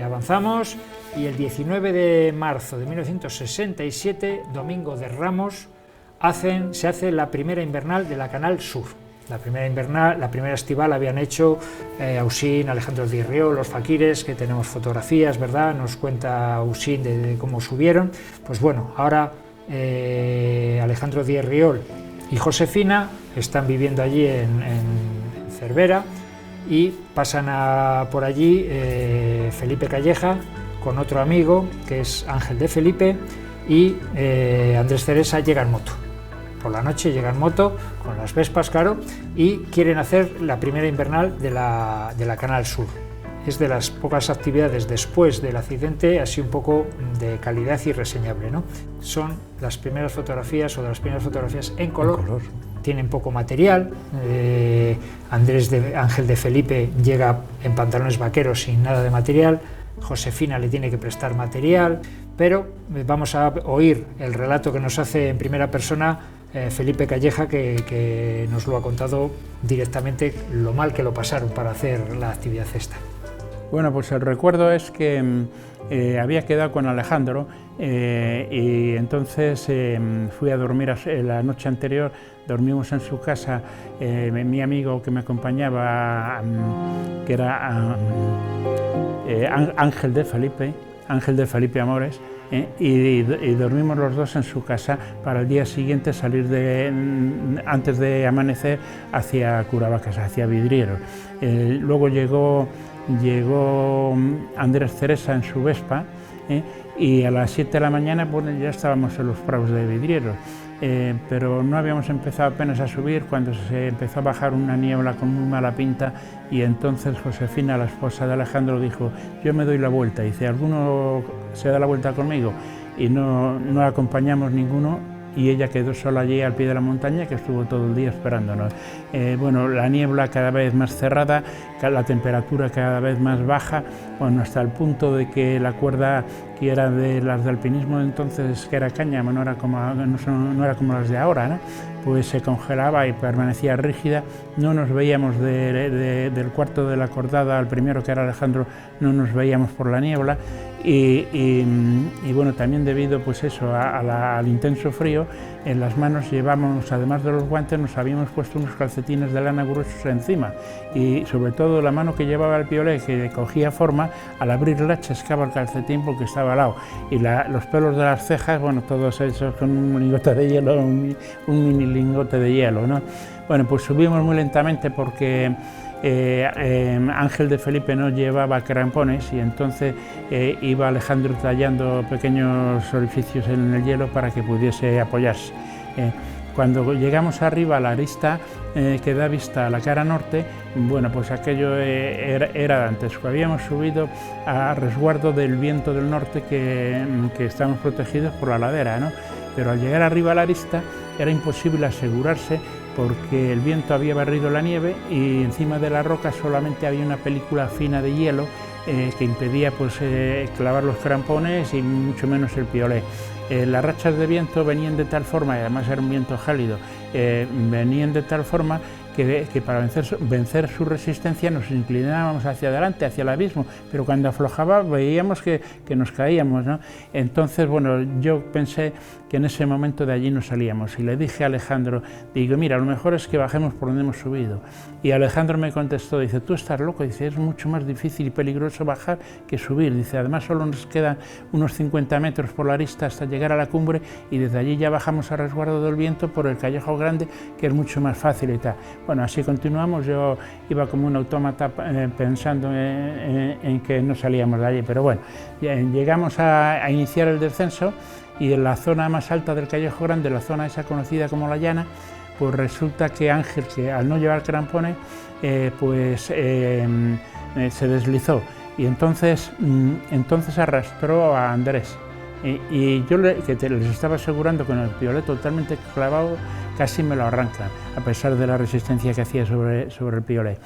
Avanzamos y el 19 de marzo de 1967, Domingo de Ramos, se hace la primera invernal de la Canal Sur. La primera estival habían hecho Ausín, Alejandro Díez Riol, los Faquires, que tenemos fotografías, ¿verdad? Nos cuenta Ausín de cómo subieron. Pues bueno, ahora Alejandro Díez Riol y Josefina están viviendo allí en Cervera, y pasan por allí Felipe Calleja con otro amigo que es Ángel de Felipe, y Andrés Ceresa llega en moto. Por la noche llega en moto con las Vespas, claro, y quieren hacer la primera invernal de la Canal Sur. Es de las pocas actividades después del accidente así un poco de calidad y reseñable, ¿no? Son las primeras fotografías, o de las primeras fotografías en color. Tienen poco material. Ángel de Felipe llega en pantalones vaqueros sin nada de material. Josefina le tiene que prestar material, pero vamos a oír el relato que nos hace en primera persona Felipe Calleja, que nos lo ha contado directamente, lo mal que lo pasaron para hacer la actividad esta. Bueno, pues el recuerdo es que había quedado con Alejandro y entonces fui a dormir la noche anterior. Dormimos en su casa, mi amigo que me acompañaba, que era Ángel de Felipe Amores, y dormimos los dos en su casa para el día siguiente salir antes de amanecer hacia Curavacas, hacia Vidrieros. Luego llegó Andrés Ceresa en su Vespa, y a las 7 de la mañana ya estábamos en los prados de Vidrieros. Pero no habíamos empezado apenas a subir cuando se empezó a bajar una niebla con muy mala pinta, y entonces Josefina, la esposa de Alejandro, dijo: yo me doy la vuelta. Dice: ¿alguno se da la vuelta conmigo? Y no acompañamos ninguno, y ella quedó sola allí al pie de la montaña, que estuvo todo el día esperándonos. Bueno, la niebla cada vez más cerrada, la temperatura cada vez más baja, bueno, hasta el punto de que la cuerda, que era de las de alpinismo entonces, que era cáñamo, no era como las de ahora, ¿no? Pues se congelaba y permanecía rígida. No nos veíamos del cuarto de la cordada al primero, que era Alejandro, no nos veíamos por la niebla. Y bueno, también debido pues eso, al intenso frío, en las manos llevábamos, además de los guantes, nos habíamos puesto unos calcetines de lana gruesos encima, y sobre todo la mano que llevaba el piolet, que cogía forma, al abrirla chascaba el calcetín porque estaba al lado, y los pelos de las cejas, bueno, todos hechos con un lingote de hielo, un mini lingote de hielo, ¿no? Bueno, pues subimos muy lentamente porque Ángel de Felipe no llevaba crampones, y entonces iba Alejandro tallando pequeños orificios en el hielo para que pudiese apoyarse. Cuando llegamos arriba a la arista que da vista a la cara norte, bueno, pues aquello era antes. Habíamos subido a resguardo del viento del norte, que estábamos protegidos por la ladera, ¿no? Pero al llegar arriba a la arista era imposible asegurarse, porque el viento había barrido la nieve y encima de la roca solamente había una película fina de hielo que impedía pues, clavar los crampones y mucho menos el piolet. Las rachas de viento venían de tal forma, y además era un viento gélido, venían de tal forma que para vencer su resistencia nos inclinábamos hacia adelante, hacia el abismo, pero cuando aflojaba veíamos que nos caíamos, ¿no? Entonces, bueno, yo pensé que en ese momento de allí no salíamos, y le dije a Alejandro, digo, mira, lo mejor es que bajemos por donde hemos subido. Y Alejandro me contestó, dice, tú estás loco, dice, es mucho más difícil y peligroso bajar que subir, dice, además solo nos quedan unos 50 metros por la arista hasta llegar a la cumbre, y desde allí ya bajamos a resguardo del viento por el Callejo Grande, que es mucho más fácil y tal. Bueno, así continuamos, yo iba como un autómata pensando en que no salíamos de allí, pero bueno, llegamos a iniciar el descenso, y en la zona más alta del Callejo Grande, la zona esa conocida como La Llana, pues resulta que Ángel, que al no llevar crampones, se deslizó, y entonces arrastró a Andrés. Y yo les estaba asegurando con el piolet totalmente clavado, casi me lo arrancan, a pesar de la resistencia que hacía sobre el piolet.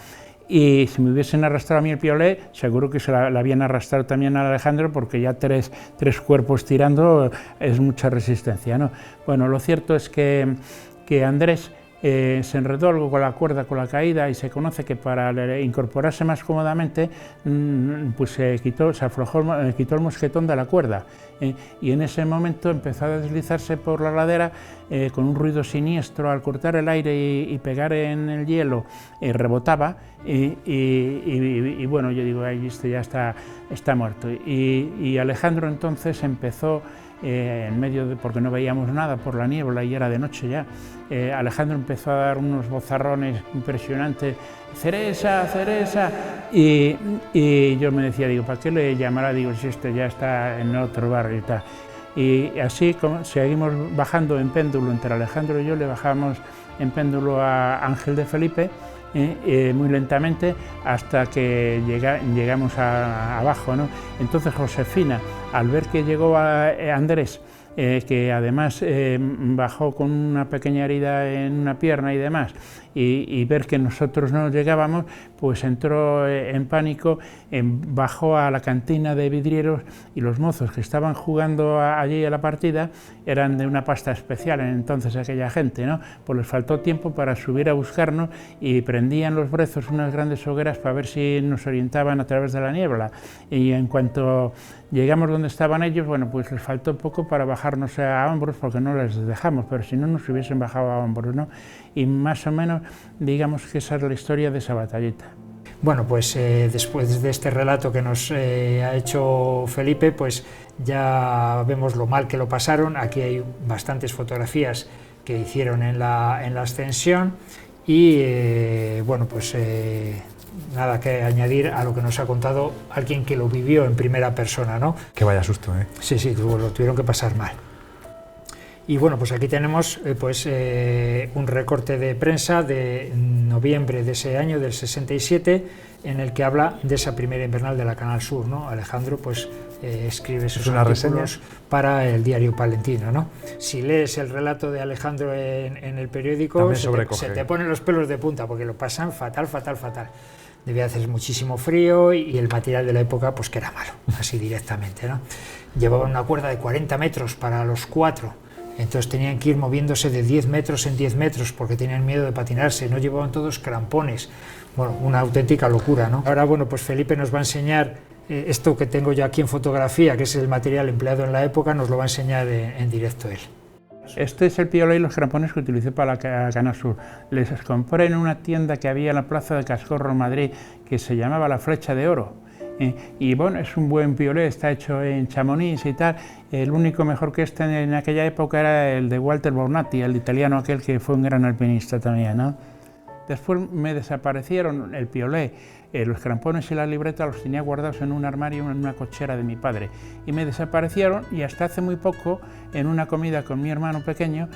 y si me hubiesen arrastrado a mí el piolet, seguro que se la habían arrastrado también a Alejandro, porque ya tres cuerpos tirando es mucha resistencia, ¿no? Bueno, lo cierto es que Andrés se enredó algo con la cuerda, con la caída, y se conoce que para incorporarse más cómodamente pues se quitó el mosquetón de la cuerda, y en ese momento empezó a deslizarse por la ladera con un ruido siniestro. Al cortar el aire y pegar en el hielo, rebotaba, y bueno, yo digo, ahí este ya está muerto. Y Alejandro entonces empezó, en medio porque no veíamos nada por la niebla y era de noche ya, Alejandro empezó a dar unos bozarrones impresionantes: Ceresa, Ceresa, y yo me decía, digo, ¿para qué le llamará? Digo, si este ya está en otro barrio y tal. Y así seguimos bajando en péndulo, entre Alejandro y yo le bajábamos en péndulo a Ángel de Felipe, muy lentamente, hasta que llegamos abajo, ¿no? Entonces Josefina, al ver que llegó Andrés, que además bajó con una pequeña herida en una pierna y demás, y ver que nosotros no llegábamos, pues entró en pánico, bajó a la cantina de vidrieros, y los mozos que estaban jugando allí a la partida eran de una pasta especial entonces aquella gente, ¿no? Pues les faltó tiempo para subir a buscarnos, y prendían los brezos unas grandes hogueras para ver si nos orientaban a través de la niebla, y en cuanto llegamos donde estaban ellos, bueno, pues les faltó poco para bajarnos a hombros, porque no les dejamos, pero si no nos hubiesen bajado a hombros, ¿no? Y más o menos, digamos que esa es la historia de esa batallita. Bueno, pues después de este relato que nos ha hecho Felipe, pues ya vemos lo mal que lo pasaron. Aquí hay bastantes fotografías que hicieron en la ascensión, y bueno, pues nada que añadir a lo que nos ha contado alguien que lo vivió en primera persona, ¿no? Que vaya susto, ¿eh? Sí, sí, lo tuvieron que pasar mal. Y bueno, pues aquí tenemos un recorte de prensa de noviembre de ese año, del 67, en el que habla de esa primera invernal de la Canal Sur, ¿no? Alejandro pues escribe sus artículos para el diario palentino, ¿no? Si lees el relato de Alejandro en el periódico, se te ponen los pelos de punta, porque lo pasan fatal, fatal, fatal. Debía hacer muchísimo frío, y el material de la época pues que era malo, así directamente, ¿no? Llevaban una cuerda de 40 metros para los 4, entonces tenían que ir moviéndose de 10 metros en 10 metros porque tenían miedo de patinarse, no llevaban todos crampones. Bueno, una auténtica locura, ¿no? Ahora, bueno, pues Felipe nos va a enseñar esto que tengo yo aquí en fotografía, que es el material empleado en la época, nos lo va a enseñar en directo él. Este es el piolet y los crampones que utilicé para la Canal Sur. Les compré en una tienda que había en la plaza de Cascorro, en Madrid, que se llamaba La Flecha de Oro. Y bueno, es un buen piolet, está hecho en Chamonix y tal. El único mejor que este en aquella época era el de Walter Bornati, el italiano aquel que fue un gran alpinista también, ¿no? Después me desaparecieron el piolet, los crampones y la libreta los tenía guardados en un armario, en una cochera de mi padre, y me desaparecieron, y hasta hace muy poco, en una comida con mi hermano pequeño,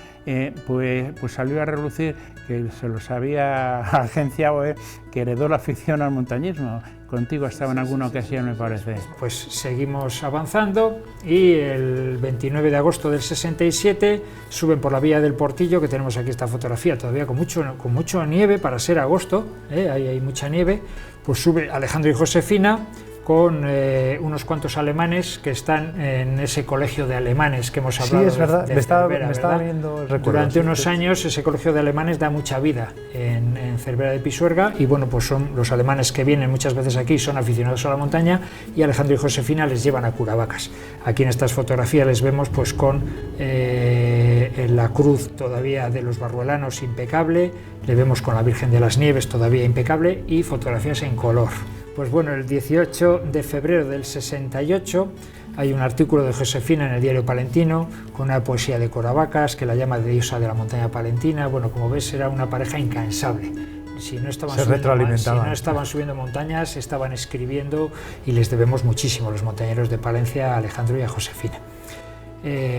pues salió a relucir que se los había agenciado, que heredó la afición al montañismo. Contigo estaba en alguna ocasión, me parece. Pues seguimos avanzando, y el 29 de agosto del 67 suben por la vía del Portillo, que tenemos aquí esta fotografía todavía con mucho nieve para ser agosto, hay mucha nieve. Pues sube Alejandro y Josefina con unos cuantos alemanes que están en ese colegio de alemanes que hemos hablado. Sí, es verdad, me estaba viendo el recuerdo. Durante unos años ese colegio de alemanes da mucha vida en Cervera de Pisuerga, y bueno, pues son los alemanes que vienen muchas veces aquí, son aficionados a la montaña, y Alejandro y Josefina les llevan a Curavacas. Aquí en estas fotografías les vemos pues con la cruz todavía de los barruelanos impecable, le vemos con la Virgen de las Nieves todavía impecable, y fotografías en color. Pues bueno, el 18 de febrero del 68 hay un artículo de Josefina en el diario palentino con una poesía de Curavacas que la llama de diosa de la montaña palentina. Bueno, como ves, era una pareja incansable. Si no estaban subiendo montañas, estaban escribiendo, y les debemos muchísimo los montañeros de Palencia a Alejandro y a Josefina.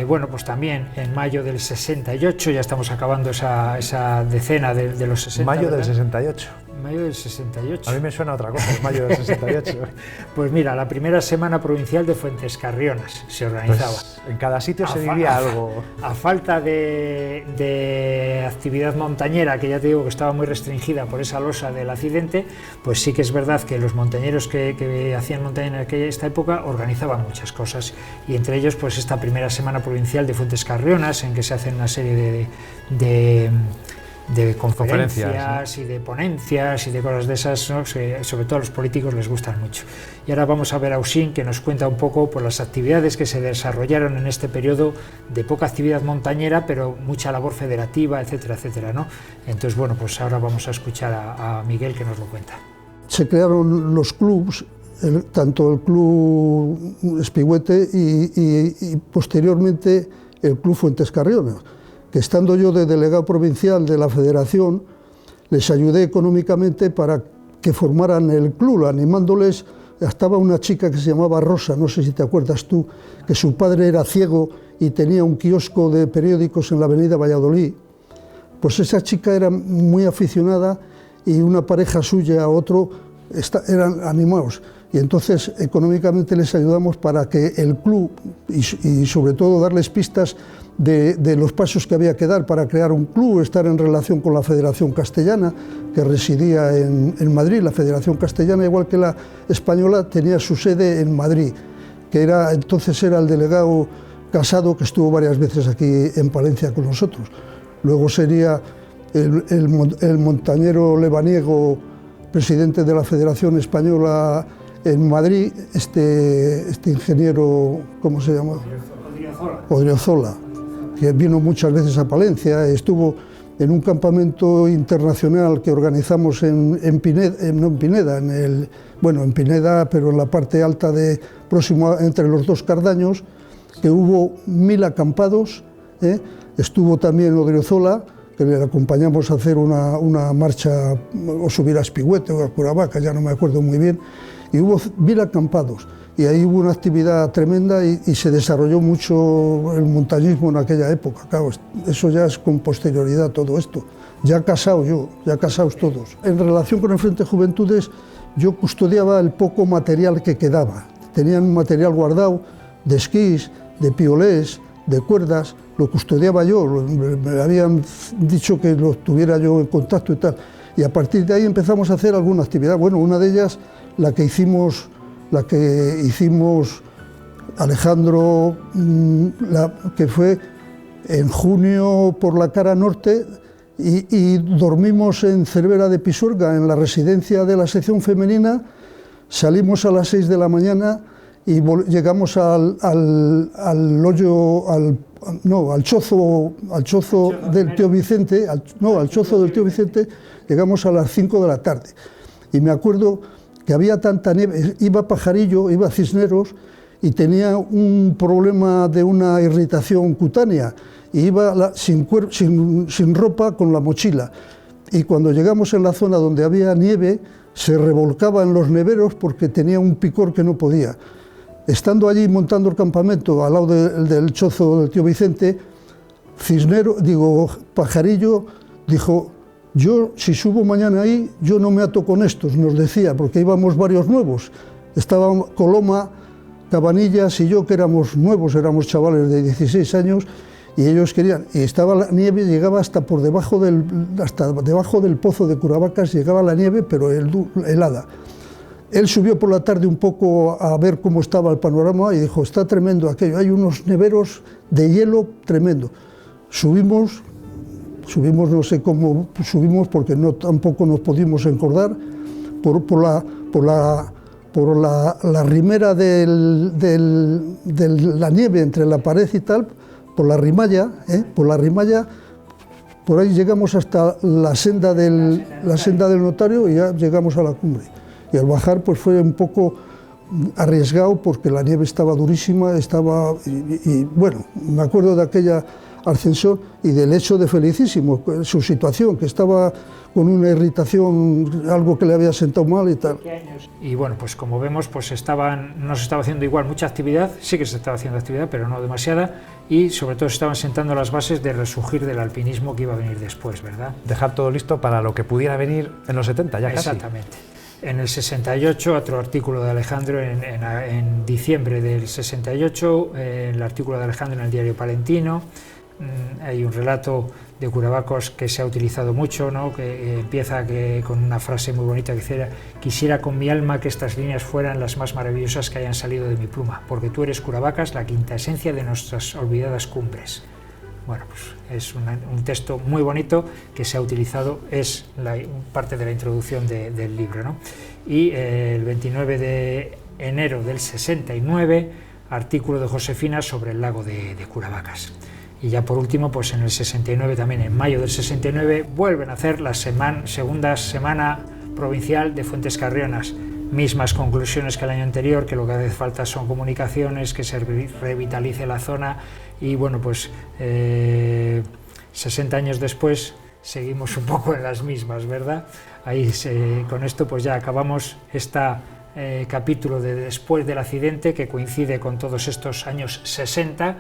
Bueno, pues también en mayo del 68, ya estamos acabando esa decena de los 60. Mayo del 68. Mayo del 68. A mí me suena otra cosa, el mayo del 68. Pues mira, la primera semana provincial de Fuentes Carrionas se organizaba. Pues en cada sitio se vivía algo. A falta de actividad montañera, que ya te digo que estaba muy restringida por esa losa del accidente, pues sí que es verdad que los montañeros que hacían montaña en esta época organizaban muchas cosas, y entre ellos pues esta primera semana provincial de Fuentes Carrionas, en que se hacen una serie de conferencias, ¿no? Y de ponencias y de cosas de esas, ¿no? Que sobre todo a los políticos les gustan mucho. Y ahora vamos a ver a Uxín, que nos cuenta un poco por las actividades que se desarrollaron en este periodo de poca actividad montañera, pero mucha labor federativa, etcétera, etcétera, ¿no? Entonces, bueno, pues ahora vamos a escuchar a Miguel, que nos lo cuenta. Se crearon los clubs, tanto el Club Espigüete y posteriormente el Club Fuentes Carrionas, que estando yo de delegado provincial de la Federación, les ayudé económicamente para que formaran el club, animándoles. Estaba una chica que se llamaba Rosa, no sé si te acuerdas tú, que su padre era ciego y tenía un kiosco de periódicos en la avenida Valladolid. Pues esa chica era muy aficionada, y una pareja suya, otro, eran animados. Y entonces económicamente les ayudamos para que el club, y sobre todo darles pistas de los pasos que había que dar para crear un club, estar en relación con la Federación Castellana, que residía en Madrid. La Federación Castellana, igual que la española, tenía su sede en Madrid, que entonces era el delegado Casado, que estuvo varias veces aquí en Palencia con nosotros. Luego sería el montañero lebaniego, presidente de la Federación Española en Madrid, este ingeniero, ¿cómo se llama? Odriozola, que vino muchas veces a Palencia, estuvo en un campamento internacional que organizamos en Pineda, en Pineda, pero en la parte alta próximo entre los dos Cardaños, que hubo 1000 acampados, estuvo también Odriozola, que le acompañamos a hacer una marcha, o subir a Espigüete o a Curavaca, ya no me acuerdo muy bien, y hubo 1000 acampados, y ahí hubo una actividad tremenda y se desarrolló mucho el montañismo en aquella época. Claro, eso ya es con posterioridad todo esto, ya casados todos. En relación con el Frente Juventudes, yo custodiaba el poco material que quedaba. Tenían material guardado de esquís, de piolés, de cuerdas, lo custodiaba yo, me habían dicho que lo tuviera yo en contacto y tal. Y a partir de ahí empezamos a hacer alguna actividad. Bueno, una de ellas, la que hicimos Alejandro, que fue en junio por la cara norte, y dormimos en Cervera de Pisuerga, en la residencia de la sección femenina. Salimos a las 6 de la mañana y llegamos al chozo del tío Vicente, llegamos a las 5 de la tarde. Y me acuerdo que había tanta nieve, iba Pajarillo, iba Cisneros, y tenía un problema de una irritación cutánea, y iba sin ropa, con la mochila. Y cuando llegamos en la zona donde había nieve, se revolcaba en los neveros porque tenía un picor que no podía. Estando allí montando el campamento al lado del chozo del tío Vicente, Pajarillo dijo: yo, si subo mañana ahí, yo no me ato con estos, nos decía, porque íbamos varios nuevos. Estaban Coloma, Cabanillas y yo, que éramos nuevos, éramos chavales de 16 años, y ellos querían, y estaba la nieve, llegaba hasta debajo del pozo de Curavacas, llegaba la nieve, pero helada. Él subió por la tarde un poco a ver cómo estaba el panorama y dijo: está tremendo aquello, hay unos neveros de hielo tremendo. Subimos, no sé cómo subimos, porque tampoco nos pudimos encordar, por la rimera de la nieve entre la pared y tal, por la rimalla, por ahí llegamos hasta la senda del notario, y ya llegamos a la cumbre. Y al bajar pues fue un poco arriesgado porque la nieve estaba durísima, y bueno, me acuerdo de aquella ascensión y del hecho de Felicísimo, su situación, que estaba con una irritación, algo que le había sentado mal y tal. Y bueno, pues como vemos, pues no se estaba haciendo igual mucha actividad, sí que se estaba haciendo actividad, pero no demasiada, y sobre todo se estaban sentando las bases de resurgir del alpinismo que iba a venir después, ¿verdad? Dejar todo listo para lo que pudiera venir en los 70, ya casi. Exactamente. En el 68, otro artículo de Alejandro, en diciembre del 68, el artículo de Alejandro en el diario Palentino. Hay un relato de Curavacos que se ha utilizado mucho, ¿no? Que empieza con una frase muy bonita que dice: quisiera con mi alma que estas líneas fueran las más maravillosas que hayan salido de mi pluma, porque tú eres, Curavacas, la quinta esencia de nuestras olvidadas cumbres. Bueno, pues es un texto muy bonito que se ha utilizado, es parte de la introducción del libro, ¿no? Y el 29 de enero del 69, artículo de Josefina sobre el lago de Curavacas. Y ya por último, pues en el 69, también en mayo del 69, vuelven a hacer la segunda semana provincial de Fuentes Carrionas. Mismas conclusiones que el año anterior, que lo que hace falta son comunicaciones, que se revitalice la zona, y bueno, pues 60 años después seguimos un poco en las mismas, ¿verdad? Con esto pues ya acabamos este capítulo de después del accidente, que coincide con todos estos años 60,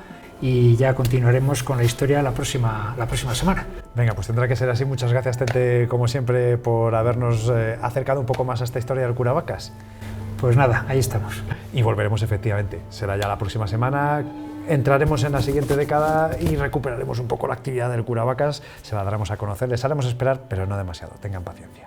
y ya continuaremos con la historia la próxima semana. Venga, pues tendrá que ser así. Muchas gracias, Tete, como siempre, por habernos acercado un poco más a esta historia del Curavacas. Pues nada, ahí estamos. Y volveremos, efectivamente. Será ya la próxima semana. Entraremos en la siguiente década y recuperaremos un poco la actividad del Curavacas. Se la daremos a conocer, les haremos esperar, pero no demasiado. Tengan paciencia.